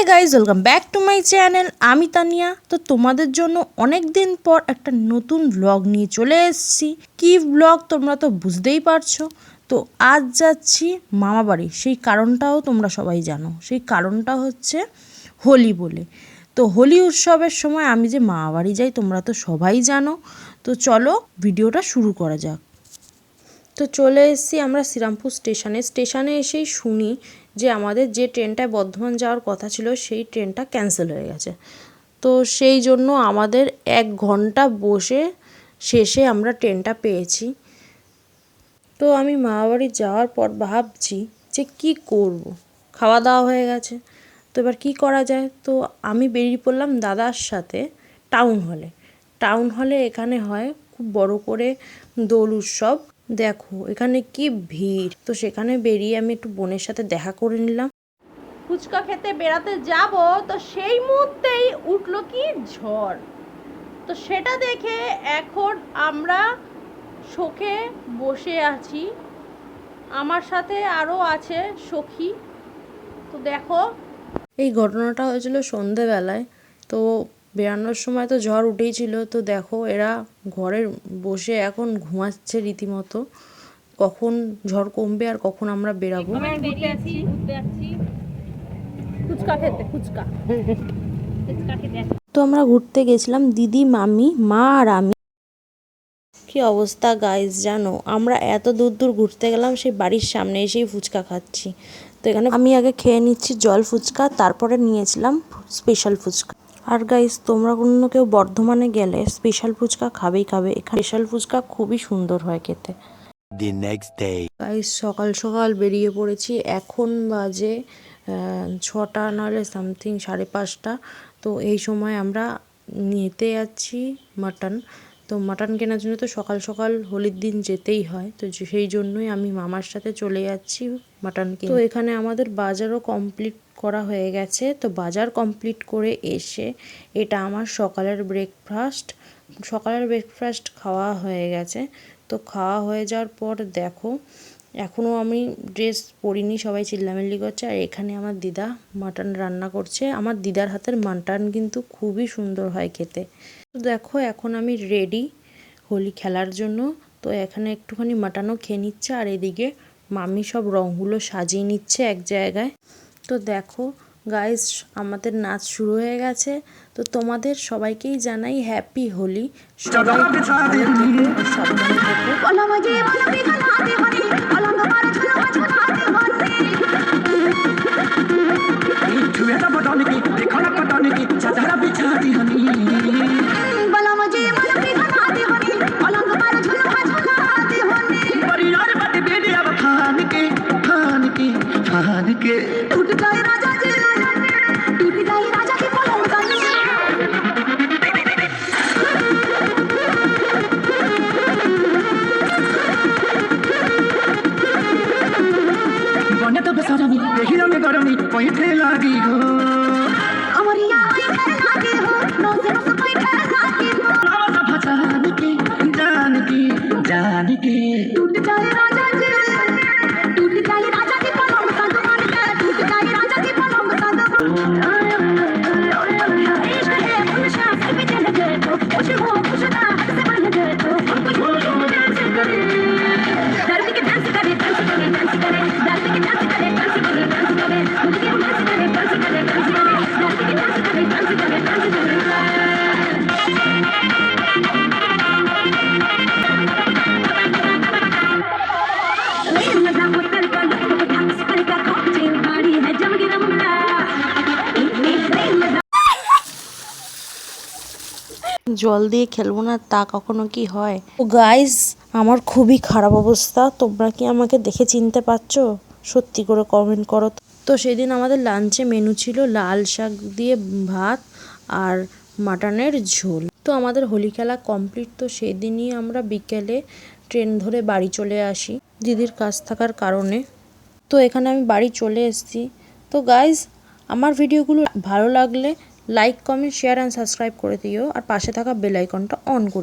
Guys welcome back to my channel. আমি তানিয়া। তো তোমাদের জন্য অনেক দিন পর একটা নতুন ব্লগ নিয়ে চলে এসেছি। কি ব্লগ তোমরা তো বুঝতেই পারছো। তো আজ যাচ্ছি মামা বাড়ি, সেই কারণটাও তোমরা সবাই জানো। সেই কারণটা হচ্ছে হোলি বলে। তো হোলি উৎসবের সময় আমি যে মামা বাড়ি যাই তোমরা তো সবাই জানো। তো চলো ভিডিওটা শুরু করা যাক। তো চলে এসেছি আমরা শ্রীরামপুর স্টেশনে এসেই শুনি যে আমাদের যে ট্রেনটায় বর্ধমান যাওয়ার কথা ছিল সেই ট্রেনটা ক্যান্সেল হয়ে গেছে। তো সেই জন্য আমাদের 1 ঘন্টা বসে শেষে আমরা ট্রেনটা পেয়েছি। তো আমি মামাবাড়ি যাওয়ার পর ভাবছি যে কি করব, খাওয়া দাওয়া হয়ে গেছে, তো এবার কী করা যায়। তো আমি বেরিয়ে পড়লাম দাদার সাথে টাউন হলে এখানে হয় খুব বড় করে দোল উৎসব। দেখো এখানে কি ভিড়। তো সেখানে বেরিয়ে আমি একটু বোনের সাথে দেখা করে নিলাম। ফুচকা খেতে বেড়াতে যাব, তো সেই মুহূর্তেই উঠলো কি ঝড়। তো সেটা দেখে এখন আমরা শোকে বসে আছি। আমার সাথে আরও আছে সখী। তো দেখো এই ঘটনাটা হয়েছিল সন্ধেবেলায়। তো বেরানোর সময় তো ঝড় উঠেই ছিল। তো দেখো এরা ঘরে বসে এখন ঘুমাচ্ছে রীতিমতো। কখন ঝড় কমবে আর কখন আমরা বেরাবো। তো আমরা ঘুরতে গেছিলাম দিদি, মামি, মা আর আমি। কি অবস্থা গাইজ জানো, আমরা এত দূর দূর ঘুরতে গেলাম, সেই বাড়ির সামনে এসেই ফুচকা খাচ্ছি। তো এখানে আমি আগে খেয়ে নিচ্ছি জল ফুচকা, তারপরে নিয়েছিলাম স্পেশাল ফুচকা। আর গাইজ তোমরা কোনো কেউ বর্ধমানে গেলে স্পেশাল ফুচকা খাবে। এখানে স্পেশাল ফুচকা খুবই সুন্দর হয় খেতে। গাইজ সকাল সকাল বেরিয়ে পড়েছি। এখন বাজে 6টা নাহলে সামথিং 5:30। তো এই সময় আমরা নিতে যাচ্ছি মাটন। তো মাটন কেনার জন্য তো সকাল সকাল হোলির দিন যেতেই হয়। তো সেই জন্যই আমি মামার সাথে চলে যাচ্ছি মাটন কিনতে। তো এখানে আমাদের বাজারও কমপ্লিট করা হয়ে গেছে। তো বাজার কমপ্লিট করে এসে এটা আমার সকালের ব্রেকফাস্ট খাওয়া হয়ে গেছে। তো খাওয়া হয়ে যাওয়ার পর দেখো এখনও আমি ড্রেস পরিনি, সবাই চিল্লামিল্লি করছে। আর এখানে আমার দিদা মাটন রান্না করছে। আমার দিদার হাতের মাটন কিন্তু খুবই সুন্দর হয় খেতে। তো দেখো এখন আমি রেডি হোলি খেলার জন্য। তো এখানে একটুখানি মাটনও খেয়ে নিচ্ছে আর এদিকে মামি সব রঙগুলো সাজিয়ে নিচ্ছে এক জায়গায়। তো দেখো গাইস আমাদের নাচ শুরু হয়ে গেছে। তো তোমাদের সবাইকেই জানাই হ্যাপি হোলি। সবাই ভালো থেকো, সাবধানে জল দিয়ে খেলবো না তা কখনো কি হয়। ও গাইস আমার খুবই খারাপ অবস্থা। তোমরা কি আমাকে দেখে চিনতে পারছো? সত্যি করে কমেন্ট করো। তো সেদিন আমাদের লাঞ্চে মেনু ছিল লাল শাক দিয়ে ভাত আর মাটনের ঝোল। তো আমাদের হোলি খেলা কমপ্লিট। তো সেদিনই আমরা বিকেলে ট্রেন ধরে বাড়ি চলে আসি দিদির কাজ থাকার কারণে। তো এখানে আমি বাড়ি চলে এসেছি। তো গাইস আমার ভিডিওগুলো ভালো লাগলে like, comment, share and subscribe করে দিও আর পাশে থাকা বেল আইকনটা অন করে